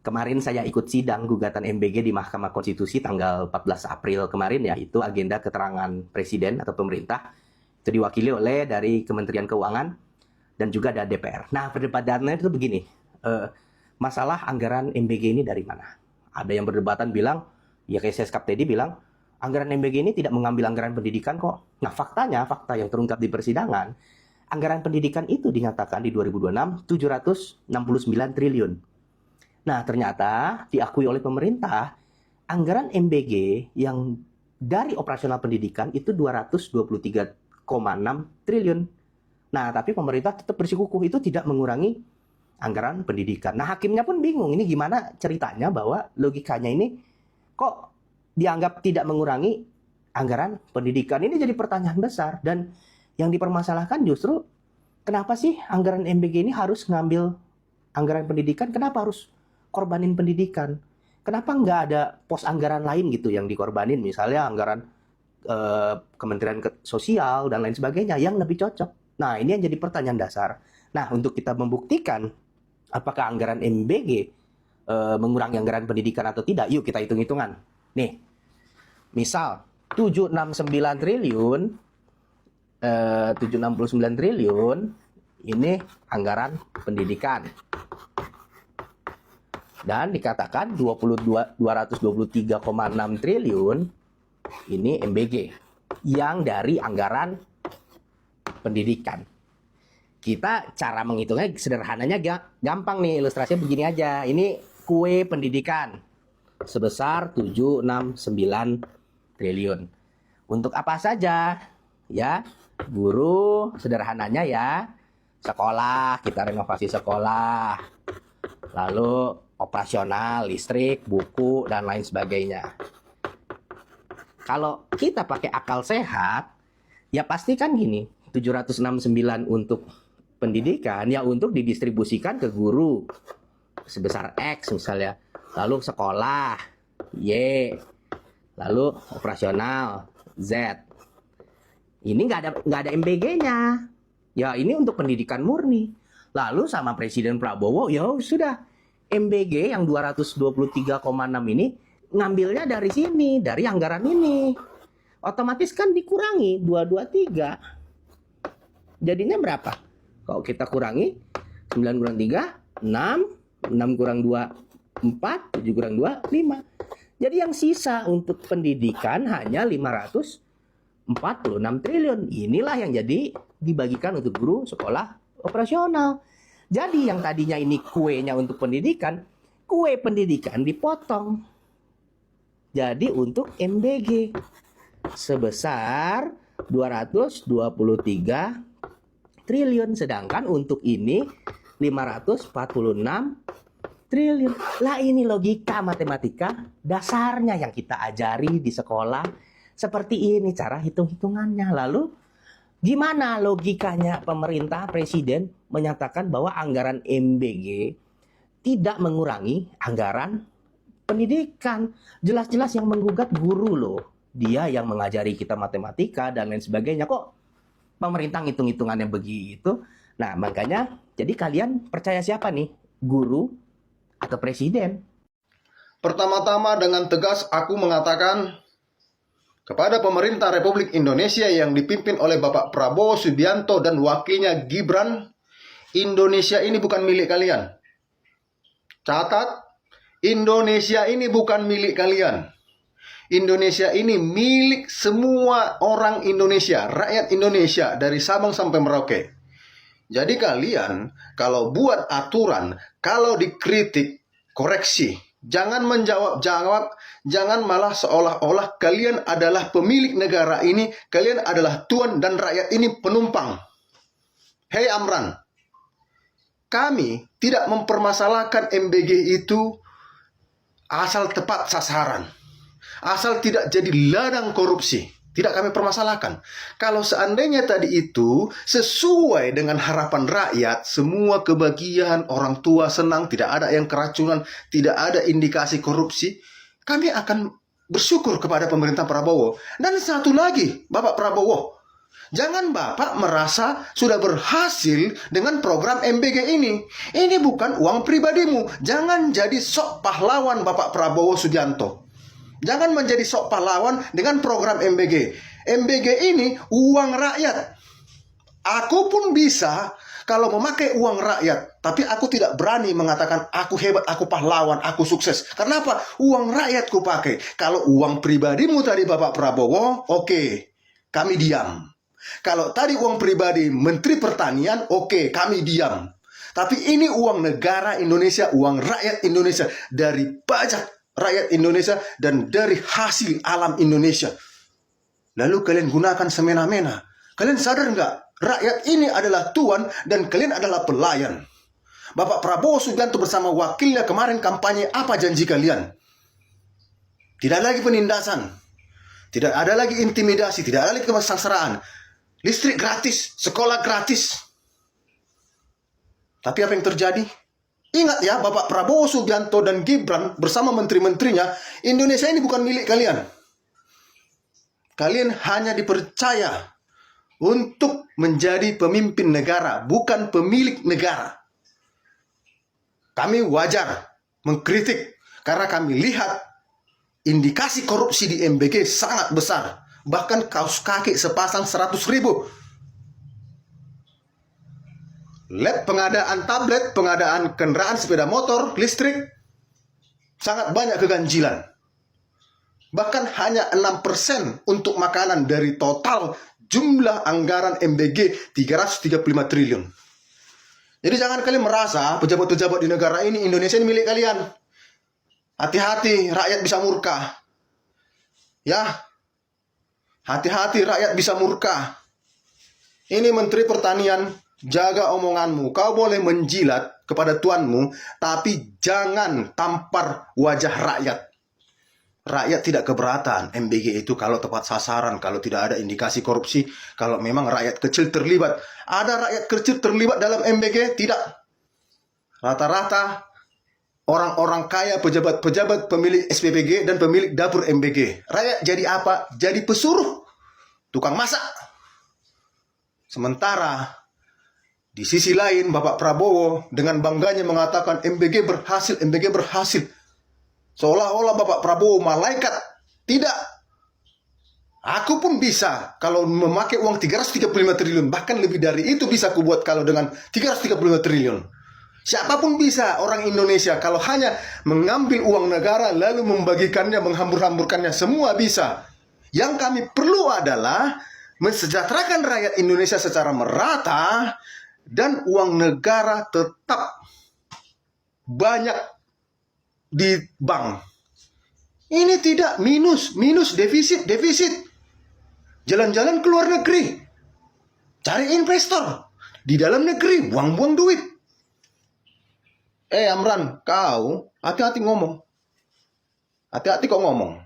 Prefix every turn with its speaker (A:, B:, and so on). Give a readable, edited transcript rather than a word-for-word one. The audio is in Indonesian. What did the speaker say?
A: Kemarin saya ikut sidang gugatan MBG di Mahkamah Konstitusi tanggal 14 April kemarin ya. Itu agenda keterangan Presiden atau pemerintah. Itu diwakili oleh dari Kementerian Keuangan dan juga ada DPR. Nah, perdebatannya itu begini. Masalah anggaran MBG ini dari mana? Ada yang berdebatan bilang, ya kayak Seskap tadi bilang, anggaran MBG ini tidak mengambil anggaran pendidikan kok. Nah, faktanya, fakta yang terungkap di persidangan, anggaran pendidikan itu dinyatakan di 2026 769 triliun. Nah, ternyata diakui oleh pemerintah, anggaran MBG yang dari operasional pendidikan itu 223,6 triliun. Nah, tapi pemerintah tetap bersikukuh itu tidak mengurangi anggaran pendidikan. Nah, hakimnya pun bingung, ini gimana ceritanya bahwa logikanya ini kok dianggap tidak mengurangi anggaran pendidikan. Ini jadi pertanyaan besar, dan yang dipermasalahkan justru kenapa sih anggaran MBG ini harus ngambil anggaran pendidikan, kenapa harus korbanin pendidikan? Kenapa nggak ada pos anggaran lain gitu yang dikorbanin, misalnya anggaran Kementerian Sosial dan lain sebagainya yang lebih cocok? Nah, ini yang jadi pertanyaan dasar. Nah, untuk kita membuktikan apakah anggaran MBG mengurangi anggaran pendidikan atau tidak, yuk kita hitung-hitungan. Nih, misal 769 triliun, 769 triliun ini anggaran pendidikan. Dan dikatakan 223,6 triliun ini MBG yang dari anggaran pendidikan. Kita cara menghitungnya sederhananya gampang nih, ilustrasinya begini aja. Ini kue pendidikan sebesar 769 triliun. Untuk apa saja? Ya, guru sederhananya ya, sekolah, kita renovasi sekolah. Lalu operasional, listrik, buku, dan lain sebagainya. Kalau kita pakai akal sehat, ya pasti kan gini, 769 untuk pendidikan, ya untuk didistribusikan ke guru sebesar X misalnya. Lalu sekolah, Y. Lalu operasional, Z. Ini nggak ada MBG-nya. Ya ini untuk pendidikan murni. Lalu sama Presiden Prabowo, ya sudah, MBG yang 223,6 ini ngambilnya dari sini, dari anggaran ini. Otomatis kan dikurangi 223. Jadinya berapa? Kalau kita kurangi 9 kurang 3, 6, 6 kurang 2, 4, 7 kurang 2, 5. Jadi yang sisa untuk pendidikan hanya 546 triliun. Inilah yang jadi dibagikan untuk guru sekolah operasional. Jadi yang tadinya ini kuenya untuk pendidikan, kue pendidikan dipotong. Jadi untuk MBG sebesar 223 triliun. Sedangkan untuk ini 546 triliun. Lah ini logika matematika dasarnya yang kita ajari di sekolah. Seperti ini cara hitung-hitungannya. Lalu gimana logikanya pemerintah, presiden menyatakan bahwa anggaran MBG tidak mengurangi anggaran pendidikan? Jelas-jelas yang menggugat guru loh. Dia yang mengajari kita matematika dan lain sebagainya. Kok pemerintah ngitung-hitungannya begitu? Nah, makanya jadi kalian percaya siapa nih? Guru atau presiden?
B: Pertama-tama dengan tegas aku mengatakan kepada pemerintah Republik Indonesia yang dipimpin oleh Bapak Prabowo Subianto dan wakilnya Gibran, Indonesia ini bukan milik kalian. Catat, Indonesia ini bukan milik kalian. Indonesia ini milik semua orang Indonesia, rakyat Indonesia dari Sabang sampai Merauke. Jadi kalian kalau buat aturan, kalau dikritik, koreksi. Jangan menjawab-jawab, jangan malah seolah-olah kalian adalah pemilik negara ini, kalian adalah tuan dan rakyat ini penumpang. Hei Amran, kami tidak mempermasalahkan MBG itu asal tepat sasaran, asal tidak jadi ladang korupsi. Tidak kami permasalahkan. Kalau seandainya tadi itu sesuai dengan harapan rakyat, semua kebahagiaan, orang tua senang, tidak ada yang keracunan, tidak ada indikasi korupsi, kami akan bersyukur kepada pemerintah Prabowo. Dan satu lagi, Bapak Prabowo, Jangan Bapak merasa sudah berhasil dengan program MBG ini. Ini bukan uang pribadimu. Jangan jadi sok pahlawan Bapak Prabowo Subianto. Jangan menjadi sok pahlawan dengan program MBG. MBG ini uang rakyat. Aku pun bisa kalau memakai uang rakyat. Tapi aku tidak berani mengatakan aku hebat, aku pahlawan, aku sukses. Karena apa? Uang rakyat ku pakai. Kalau uang pribadimu tadi Bapak Prabowo, oke, kami diam. Kalau tadi uang pribadi Menteri Pertanian, oke, kami diam. Tapi ini uang negara Indonesia, uang rakyat Indonesia, dari pajak rakyat Indonesia dan dari hasil alam Indonesia. Lalu kalian gunakan semena-mena. Kalian sadar nggak? Rakyat ini adalah tuan dan kalian adalah pelayan. Bapak Prabowo Subianto bersama wakilnya kemarin kampanye, apa janji kalian? Tidak lagi penindasan. Tidak ada lagi intimidasi, tidak ada lagi kesengsaraan. Listrik gratis, sekolah gratis. Tapi apa yang terjadi? Ingat ya, Bapak Prabowo Subianto dan Gibran bersama menteri-menterinya, Indonesia ini bukan milik kalian. Kalian hanya dipercaya untuk menjadi pemimpin negara, bukan pemilik negara. Kami wajar mengkritik karena kami lihat indikasi korupsi di MBG sangat besar. Bahkan kaos kaki sepasang 100.000. Lab pengadaan tablet, pengadaan kendaraan sepeda motor, listrik, sangat banyak keganjilan. Bahkan hanya 6% untuk makanan dari total jumlah anggaran MBG 335 triliun. Jadi jangan kalian merasa pejabat-pejabat di negara ini, Indonesia ini milik kalian. Hati-hati, rakyat bisa murka. Ya, hati-hati, rakyat bisa murka. Ini Menteri Pertanian, jaga omonganmu. Kau boleh menjilat kepada tuanmu, tapi jangan tampar wajah rakyat. Rakyat tidak keberatan MBG itu kalau tepat sasaran, kalau tidak ada indikasi korupsi, kalau memang rakyat kecil terlibat. Ada rakyat kecil terlibat dalam MBG? Tidak. Rata-rata orang-orang kaya, pejabat-pejabat, pemilik SPPG dan pemilik dapur MBG. Rakyat jadi apa? Jadi pesuruh, tukang masak. Sementara di sisi lain Bapak Prabowo dengan bangganya mengatakan MBG berhasil, MBG berhasil. Seolah-olah Bapak Prabowo malaikat. Tidak. Aku pun bisa kalau memakai uang 335 triliun. Bahkan lebih dari itu bisa aku buat kalau dengan 335 triliun. Siapapun bisa orang Indonesia kalau hanya mengambil uang negara lalu membagikannya, menghambur-hamburkannya, semua bisa. Yang kami perlu adalah mensejahterakan rakyat Indonesia secara merata dan uang negara tetap banyak di bank. Ini tidak minus, defisit. Jalan-jalan ke luar negeri. Cari investor. Di dalam negeri, buang-buang duit. Amran, kau hati-hati ngomong. Hati-hati kok ngomong.